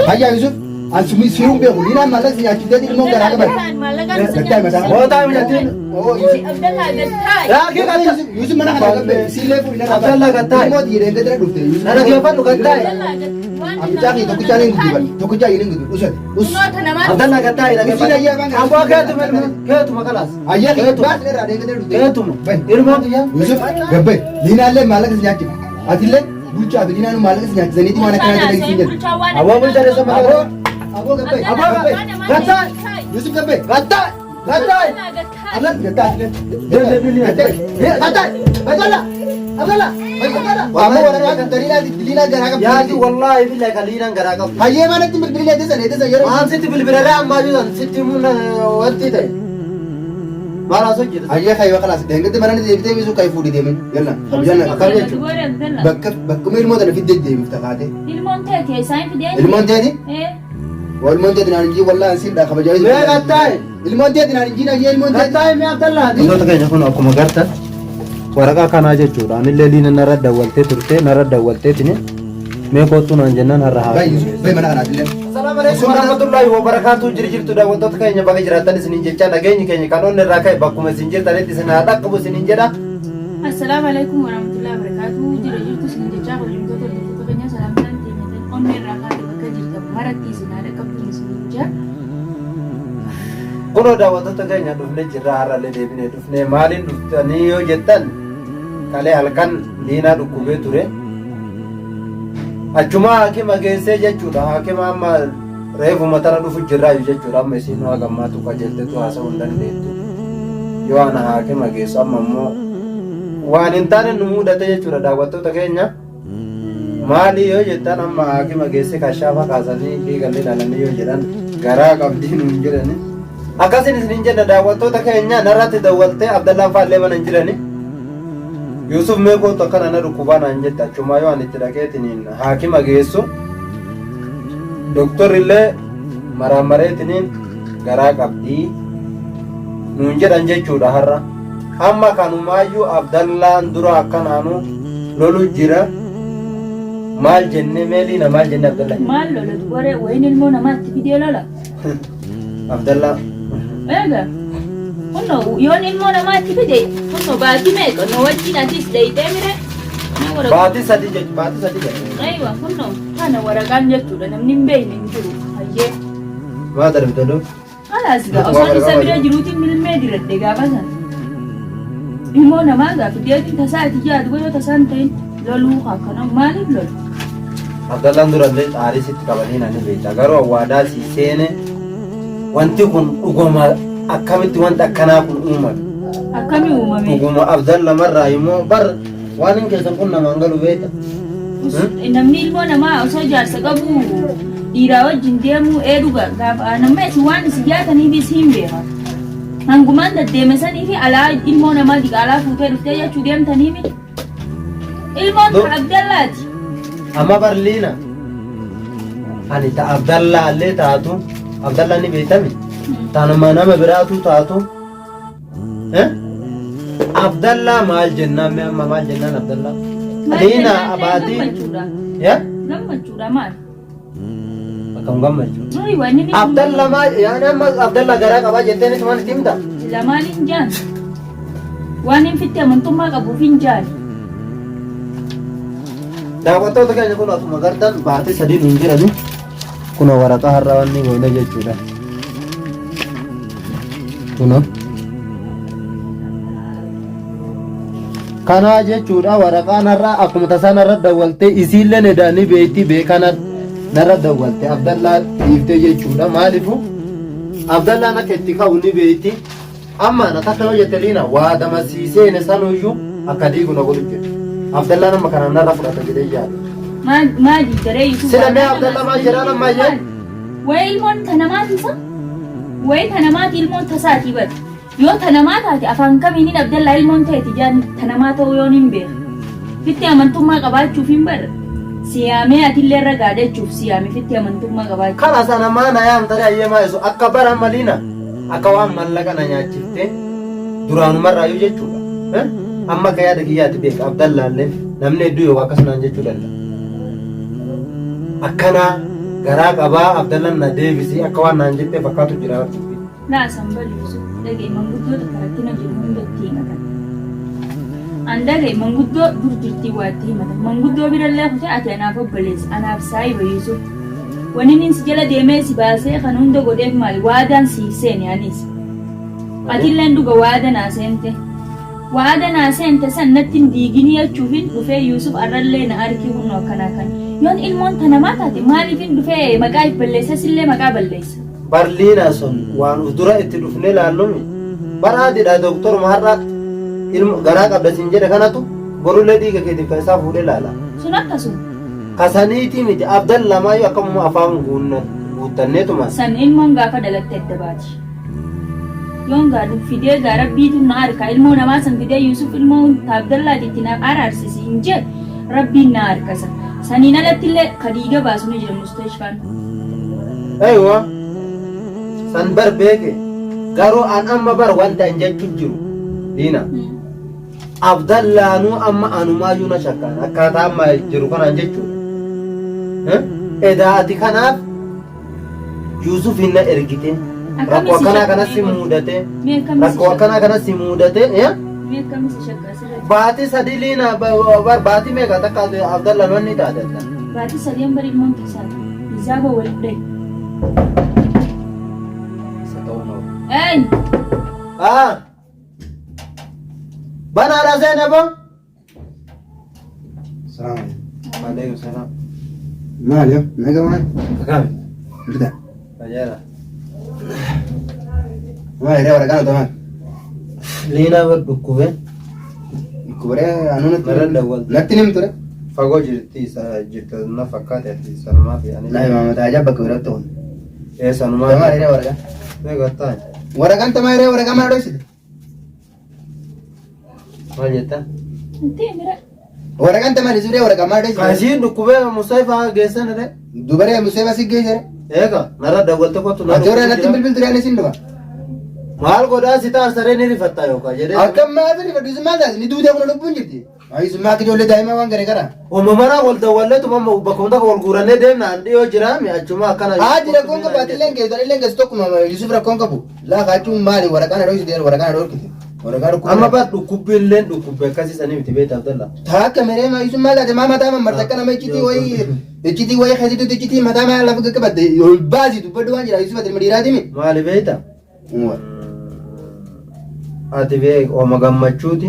هيا يوسف أنسمي سيرم بيقولين أنا مالك يا كده الموضوع ده كمان هو تايم ياتين لا كيف يوسف ما نحن سيلف ولا عبد الله قتاي ما دي رنده ده دوت انا كيف انو قتاي عبد الله تو كجالين غدي تو كجالين غدي أس عبد الله قتاي لا كيف ابو كيتو ما خلاص ايا كيتو بس رده ده دوت كيتو يرمو يوسف غبي لينا له مالك ياكي اتله بوچا بلينا نو مالك ياكي زنيتي ما نكنا ده يسنجل ابو بلدا سما ابو غبي قتاي يوسف غبي قتاي قتاي أنا قتاي قتاي أبدالله أبدالله وأما وراك دلينا جراك يا أخي والله بالله خلينا جراك هيا ما نتم بالبريلة ده سنة يا ما ست بالبريلة أما جوزان ست من وانتي ده ما راسك كده هيا خير خلاص ده إنك تمرنا ده بتاعي بيزو كيف ودي دمن يلا يلا خلينا بك مير مودنا في الدنيا دي مفتاحاته المونتة كي ساين في دي المونتة دي والمونتة دي نانجي والله نسيب ده خبر جاي ما قتاي المونتة دي نانجي نجي المونتة قتاي ما عبد الله دي Wantoota keenya kun akkuma gartan waraqaa kanaa jechuudha. Anillee liina narra dawwaltee turte narra dawwalteetini mee kootu naan jennaan har'a haa. Bayi mana kanaa dillee. Assalaamu alaykum warahmatullahi wabarakaatuh. Jirtu daawwattoota keenya bakka jiraattan isiniin jecha nageenyi keenya kan onni irraa ka'e bakkuma isin jirtanitti isin haa dhaqqabu isiniin jedha. Assalamu alaykum warahmatullahi wabarakatuh. Jirtu isin jecha hojjettoota keenya salaamtaan keenya onni irraa ka'e bakka jirtan maratti isin haa dhaqqabu isiniin jedha. Kuno daawwattoota keenya dhufnee jirra har'allee deebinee dhufnee maaliin dhuftanii yoo jettan kalee halkan liinaa dhukkubee ture achuma haakima geessee jechuudha. Haakima amma reefuma tana dhufu jirraayu jechuudha. Amma isiin waa gammaatu qajeeltetu haasa'uu hin dandeettu yoo ana haakima geessu amma immoo waan hin taane nu mudate jechuudha. Daawwattoota keenya maali yoo jettan amma haakima geessee kashaafa kaasanii dhiigallee ilaalanii yoo jedhan garaa qabdii nuun jedhani akkasin isin jenna daawwattoota keenya narratti dawwaltee Abdallaan faallee mana hin jirani Yusuf meekootu akkana na dhukkubaa naan jette achumaa yoo ani itti dhaqeetiniin haakima geessu doktorrillee maraamareetiniin garaa qabdii nuun jedhan jechuudha. Har'a amma kanumaayyuu Abdallaan dura akkanaanu lolu jira maal jenne meeliina maal jenne Abdallaan maal lolu waree wayin ilmoo namaatti fidee lola Abdallaan eega kunno yoon ilmoo namaatti fide kunno baatii meeqa no wajjin atis deeyitee mire baatii sadii jechuudha. Aywa kunno kana waraqaan jechuudha namni hin beekne hin jiru hayyee maa darbitadhu kalaas gaa osoo isa bira jiruutiin milmee diradde gaafa sana ilmoo namaa gaafa deetiin tasaati jaadu yoo tasaan ta'in loluu akkana maaliif lolu Abdallaan durallee xaarisitti qabanii nani beekta garuu awwaadaa sii seene wanti kun dhuguma akkamitti wanta akkanaa kun uumame akkamii uumame dhuguma Abdalla marraa immoo bar waan hin keessan kun namaan galu beekta namni ilmoo namaa osoo jaarsa qabu dhiiraa wajjin deemuu dhuga gaafa nama isin waan isin jaataniifis hin beeka hangumaan deddeeme sanii fi alaa ilmoo namaa diqaalaa fuutee dhuftee jechuu deemtanii miti ilmoon kan Abdallaati amma barliina ani ta Abdallaa illee taatu Abdallaan ni beekame taanuma nama biraatu taatu Abdallaa maal jennaan mee amma maal jennaan Abdallaa liina abaatii yaa gammachuudha maal akkam gammachuu Abdallaa maal yaani amma Abdallaa garaa qabaa jetteen isumaan itti himta lamaan hin jaan waan hin fitte amantummaa qabuuf hin jaan daawwattoota keenya kun akkuma gartan baatii sadii nuun jirani kuna waraqaa har'a wanni goone jechuudha. Kuna kana jechuudha waraqaan har'a akkuma tasaan irra dawwaltee isiillee nedaanii beektii beekana narra dawwalte Abdallaa dhiiftee jechuudha. Maalifu Abdallaan akka itti ka'u ni beekti amma na takka yoo jette liina waa damasiisee sanuyyuu akka diigu na godhu jedhu Abdallaan amma kana narra fudhata jedhee yaada. maali daree Yusuf sila mee Abdallah maal jedhaan amma jeen way ilmoon tanamaati isa way tanamaati ilmoon tasaati bad yoo tanamaa taate afaan kamiin Abdallah ilmoon ta'eeti jaan tanamaa ta'uu yoo hin beeku fitti amantummaa qabaachuuf hin barre siyaamee atillee ragaa jechuuf siyaamee fitti amantummaa qabaachuuf kana sana maana yaamtanii ayyeemaa isu akka bara maliina akka waan mallaqa na nyaachifte duraanumarraayyuu jechuudha amma akka yaada kiyyaatti beeka Abdallah illee namni hedduu yoo akkasumaan jechuu danda'a akkana garaa qabaa Abdallaan na deebisi akka waan naan jettee fakkaatu jira. Naa sambal Yusuf dhagee manguddoota karatti na jiru hundatti himatan. An dhagee manguddoo dur jirtii waatti himatan. Manguddoo birallee kutee ati anaaf obboleessa anaaf saayiba Yusuf. Wani nin si jala deemee si baasee kan hunda godheef maali waadaan siif seeni anis. Atilleen dhuga waada naa seente. Waada naa seente san natti hin diigini jechuufin dhufee Yusuf arrallee na arki hunoo akkanaa kan. Yoon ilmoon tanamaa taate maaliifin dhufee maqaa if balleessas illee maqaa balleessa. Barliina sun waan dura itti dhufnee laallumi. Baraadidha doktor maharraa ilmu garaa qabdasin jedhe kanatu borullee dhiiga keetiif kan isaa fuudhee laala. Sun akkasuma. Kasaniitii miti Abdallaa maayyuu akkamuma afaan guuttanneetuma. San ilmoon gaafa dhalatte adda baati. Yoon gaadhu fidee gaa rabbiitu na harka ilmoo namaa san fidee Yusuf ilmoo Abdallaatiitti na araarsisi hin jedhe rabbiin na harkasa. Saniin alatti illee kadiiga baasu ni jira mustashfaan. Eeywa san bar beeke garuu an amma bar wanta hin jechuun jiru diina. Abdallaanuu amma anumaayyuu na shakkaan akkaataa amma jiru kanaan jechuudha. Edaa ati kanaaf Yusuf hin na ergite. Rakkoo akkanaa kanas si muudate. Rakkoo akkanaa kanas si muudate. Baatii sadii liina baatii meeqa takka Abdallaan wanni taatetta. Baatii sadii bari ilmoon tiisaati. Izaaba waliin dhaye. Een. Banaadha Zainaba. Salaam. Waalaikum salaam. Maal yoo naga maal? Akkami. Birta. Fayyada. Maal irraa waraqaan otomaan? Liina dhukkube. Dhukkubaree anuunatti. Mara dawwal. Natti nim ture. Fagoo jirti na fakkaate ati sanumaa fi ani. Naa imaamata ajaa bakka biratti oolu. Sanumaa. Tamaa irraa waraqaan. Meeqattaa? Waraqaan tamaa irraa waraqaa maal dhoysite? Maal jettaa? Intee mira. Waraqaan tamaa irraa waraqaa maal dhoysite? Kaasiin dhukkubee Musayfaa geessan irree. Dubaree Musayfaa si geessere. Eega narra dawwalte kottu Ati warra natti bilbil ture ani sin dhufa. maal godhaa si taar saree ni rifatta yookaan jedhee. Akkam maal rifadhu isin maal taate ni duutee kun lubbuun jirti. Isin maa akka ijoollee daa'imaa waan garee garaa. Uumamara wal dawwalleetu mamma bakka hunda wal guurannee deemnaan dhiyoo jiraami achuma akkana. Jira koon qabu ati illee keessa tokkuma Yusuf rakkoon qabu. Laa kaachuun maali waraqaan dhoysite waraqaan dhoorkite. Amma baat dhukkubbiilleen dhukkubbe akkasisanii miti beektaa Abdallah. Taakka meree maa Yusuf maal taate maa mataa mammarta akka nama iccitii wayii keessitu iccitii mataa maa lafa qaqqabadde ol baasii dubbaddu waan jira Yusuf ati ilma dhiiraatimi. Maali beektaa? Ati beek ooma gammachuuti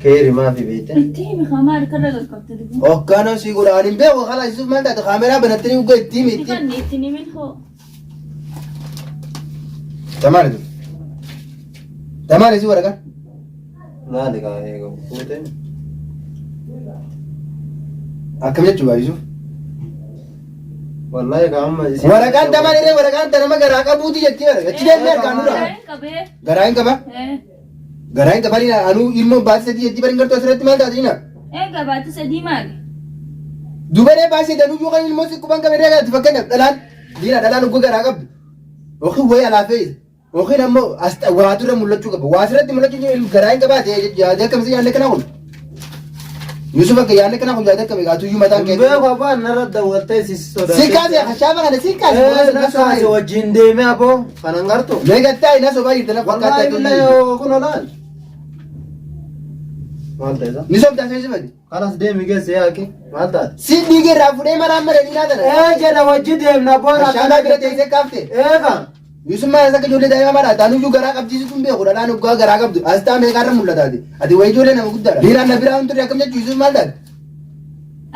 keeri maafi beekte. Itti himi hamaa harkarra qaqqabte dhufu. Hokkana si godhaan hin beeku haala Yusuf maal taate kaameraa banattanii ugga itti himi itti. Itti itti nimin hoo. Tamaalitu. Tamaali si waraqaa. Maali kaa eegamu fuutee. Akkam jechuudha Yusuf. Wallahi kaa amma. Waraqaan tamaali waraqaan tanama garaa qabuuti jettee waraqaa. Achi deemnee harkaan dura. Qabee. Garaa hin qaba. Garaa hin qabanii anuu ilmoo baatii sadii jettee bari gartuu asirratti maal taate jina. Egaa baatii sadii maali? Dubaree baasii danuu yookaan ilmoo si quban qabee reegaatti fakkeenyaaf dhalaan uggoo garaa qabdu. Yookiin wayii alaafee yookiin ammoo waa dura mul'achuu qaba. Waa asirratti mul'achuu garaa hin qabaate yaadee akkamisi yaadne kana kun. Yusuf akka yaadne kana kun yaadee akkami gaatuyyuu mataan kee. Beeku abbaan narra dawwaltee si sodaatee. Si kaasee hashaaba kana si kaasee. Nakaase wajjin deemee aboo kanan gartu. Meegattaa ina sobaa jirte na Wallahi fakkaata. billahi kun olaan. Maal ta'eesa? Ni sobdaa seesi badi. Kanas deemi geesse yaaki maal taate? Si dhiigee irraa fudhee manaan mara dhiiraa tana. Jedha wajjin deemna boona. Hashaaba bira teessee kaaftee. Eega. Yusuf maal akka ijoollee daa'imaa mara taanuyyuu garaa qabdiisitu hin beeku dhalaan uggaa garaa qabdu asxaa meeqaarra mul'ataati. Ati wayii ijoollee nama guddaadha. Dhiiraan na biraa hin turre akkam jechuun Yusuf maal taate?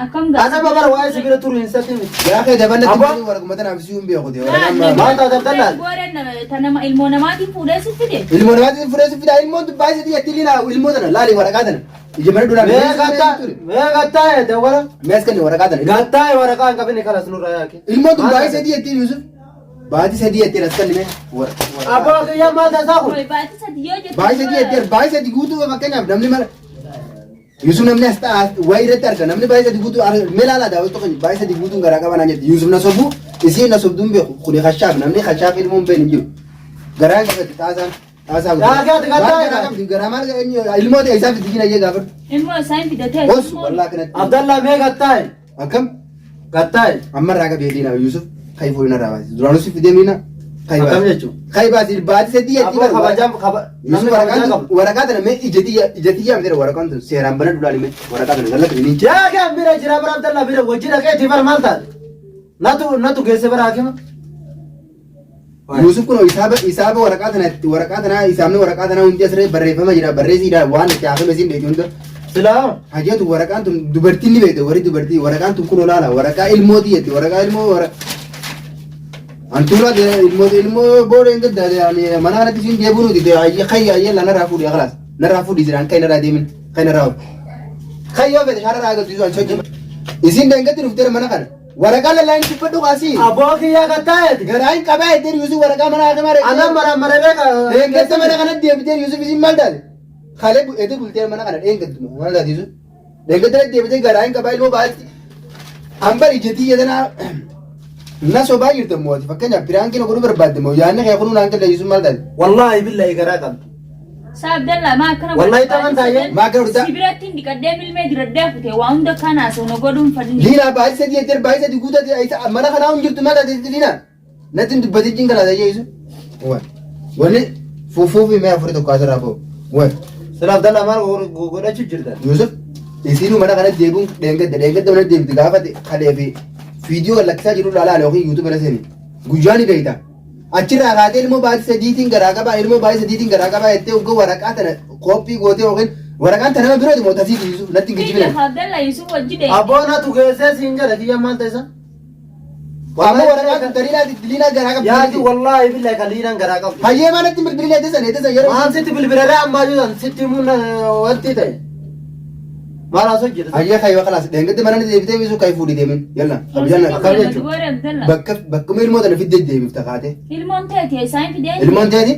Akkam gaafata. Ana babara waa'ee sibira turu hin satti miti. Yaa kee dabalatti hin waraquma tanaaf si hin beeku ta'e. Maal taate Abdallaan? Tanama ilmoo namaatiin fuudhee si fide. Ilmoo namaatiin fuudhee si fidaa ilmoon baay'ee sitti yatti liina ilmoo tana laali waraqaa tana. Ija mana duraan. Mee gattaa dawwala. Mees kan waraqaa tana. Gattaa waraqaa hin qabne kanas nurra yaaki. Ilmoon tun baay'ee sitti yatti Yusuf. Baay'ee sitti yatti as kan nimee. Abbaa kiyyaa maal tasaa kun? Baatii sadii yoo jettu. Baay'ee sitti guutuu fakkeenyaaf namni mala. Yusuf namni as ta'a wayii irratti arga namni baay'ee sitti guutuu meelaalaa daawwatu kan baay'ee sitti guutuun garaa qabanaa jetti Yusuf na sobu isiin na sobduun beeku kuni hashaaf namni hashaaf ilmoon beenu jiru. Garaa qabatti taasaan. Garaa maal ilmoo ta'e isaaf itti jina jee gaafadhu. Ilmoo isaan fidatee. Bos wallaa kanatti. Abdallah mee gattaa? Akkam? Gattaa? Amma irraa qabee diina Yusuf. kai fuudhina irraa baasi. Duraan usi fidee miina kai baasi. Akkam jechuun. Kai baasi baati sadii yetti Aboo kabajaan Yusuf waraqaa tana mee ijatti yaamte waraqaan tun seeraan bana dulaa limee waraqaa tana galata ni nchi. Yaa kan bira jira bara Abdallah bira wajji dhaqee itti bara maal taate? Natu geesse bara hakima. Yusuf kun isaaba waraqaa tana isaamni waraqaa tana hundi asirratti barreeffama jira barreessiidha waan itti haafame siin dheetii hunda. Silaa. Hajjatu waraqaan tun dubartiin ni beekte warri dubartii waraqaan tun kun olaala waraqaa ilmooti jetti waraqaa ilmoo Antula ilmoo booda hin gadda mana kanatti siin deebiin nuti kayya la narraa fuudhi akhlaas narraa fuudhi jiraan kay narraa deemin kay narraa oolu. Kayyoo fedhe shaara raa agarsiisu an sochima. Isin deengatti dhuftee mana kana waraqaa lallaan dubbadhu qaasii. Aboo kiyyaa gattaa'eeti. Garaa hin qabaa eddeer Yusuf waraqaa mana haakamaa reetii. Ana marabee ka. Deengatti mana kanatti deebitee Yusuf isin maal taate? Kalee eddeer bultee mana kana deengatti maal taate Yusuf? Deengatti deebitee garaa hin qabaa ilmoo baatti. Hambari jetii jedhanaa. Na soba jirtu mooti fakkeenyaaf biraan kina godhuu barbaadde moo yaadni kee kunuun hanqilla Yusuf maal taate? Wallahi billahi garaa qabdi. Abdallah maa akkana Wallahi taman taayee. Maa akka dhugdaa? Sibiratti hin dhiqadhee milmee diradhee fute waa hunda kana sono godhuun fadhi. Liina baay'ee sadii eddeer baay'ee sadii guutate mana kanaa hin jirtu maal taate liina? Natti hin dubbatiin jin kana taayee Yusuf. Wanni fuufuufi mee afurii tokko asirraa fa'u. Sila Abdallah maal godhachuu jirtan? Yusuf isiinuu mana kanatti deebiin dheengadda mana deemti gaafate kalee fi Video kan lakkisaa jiru laalaa yookiin YouTube irra seeni. Guyyaa ni beekta. Achirraa kaatee ilmoo baay'ee sadiitiin garaa qabaa ilmoo baay'ee sadiitiin garaa qabaa jettee oggaa waraqaa tana kooppii gootee yookiin waraqaan tana nama birooti moo tasii Yusuf natti hin gijjibine. Abdallah Yusuf wajji deemee. Aboo natu geessee siin jedha kiyya maal ta'isa? Amma waraqaan daliilaa garaa qabdi. Yaati wallahi billahi kan liinaan garaa qabdi. Hayyee maanatti bilbilee teessan yeroo. Waan sitti bilbilaree ammaa jiran sitti himuun wanti ta'e. Maal haasoo jirta? Hayyee kayyoo kalaas deengatti mana deebitee Yusuf kayi fuudhii deemin yalla. Akkam jechuudha. Bakka ilmoo tana fiddee deebifta kaatee. Ilmoon teeti isaan fidee. Ilmoon teeti?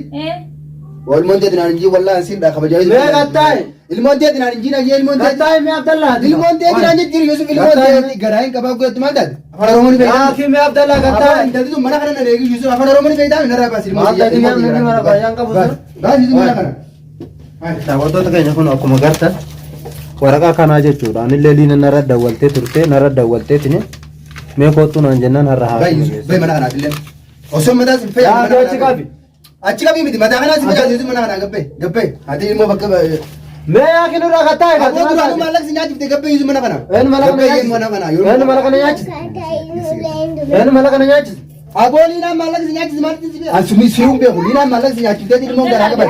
Ilmoon teeti naan injii wallaan siin dha kabajaa. Mee gattaayi. Ilmoon teeti naan injii naan ilmoon teeti. Gattaayi mee Abdallah. Ilmoon teeti naan jiru Yusuf ilmoon teeti garaa hin qabaa godhatu maal taate? Afaan Oromoo ni beektaa? Yaa mee Abdallah gattaayi. Intalli mana kana na reegi Yusuf afaan Oromoo ni beektaa? Narraa baasi ilmoo. Maal ta'e namni mana baay'aan qabu sana. Baasi Yusuf mana kana. Daawwattoota keenya kun akkuma gartan waraqaa kanaa jechuudha. Anillee liina narra dawwaltee turte narra dawwalteetini mee kootu naan jennaan har'a haa. Bayi mana kanaaf illee. Osoo mataa si fayyadu. Achi qabi. Achi qabi miti mataa kanaa si fayyadu Yusuf mana kanaa gabbee. Ati ilmoo bakka. Mee yaa kinu irraa gattaayi. Aboo duraanuu maallaqsi nyaachifte gabbee Yusuf mana kana. Eenyu mana kana nyaachise? Eenyu mana kana nyaachise? Eenyu mana kana nyaachise? Aboo liinaan maallaqsi nyaachise maaltu si fayyadu? Asumii seeruun beeku liinaan maallaqsi nyaachifte ilmoo garaa qaban.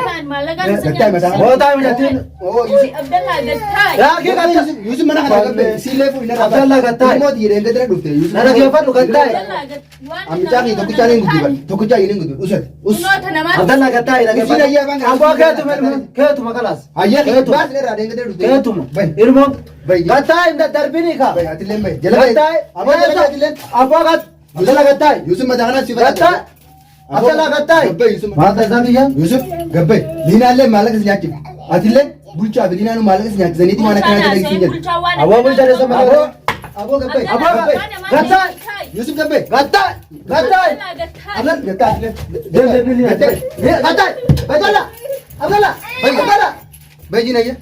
Bootaa mijattiin. Abdallah gattaayi. Yaa kee gattaayi. Yusuf mana kana gabbee siillee fuudhina rabaa. Abdallah gattaayi. Ilmoo dhiireen gadira dhufte Yusuf. Nana keeffadhu gattaayi. Amichaa fi tokkichaa ni guddiban. Tokkichaa ni guddiban. Usati. Abdallah gattaayi. Aboo keetuma kalaas. Hayyee baas irraa deengate dhufte. Keetuma. Bayi. Ilmoo. Bayi. Gattaayi hin daddarbini kaa. Bayi atilleen bayi. Jala bayi. Gattaayi. Aboo jala bayi atilleen. Aboo gattaayi. Abdallah gattaayi. Yusuf mataa kanaa si fayyadu. Gattaayi. Abdallah gattaayi. Gabbee Yusuf. Maal ta'isaa biyya? Yusuf gabbee. Liinaallee maallaqa si nyaachifte. Atillee bulchaa fi liinaanu maallaqa si nyaachisaniiti waan akkana dalagisin jedhu. Aboo bulchaa dheessa malee. Aboo gabbee. Aboo gattaayi. Yusuf gabbee. Gattaayi. Gattaayi. Abdal gattaayi. Gattaayi. Gattaayi. Abdallah. Abdallah. Bayi. Bayi jinayya.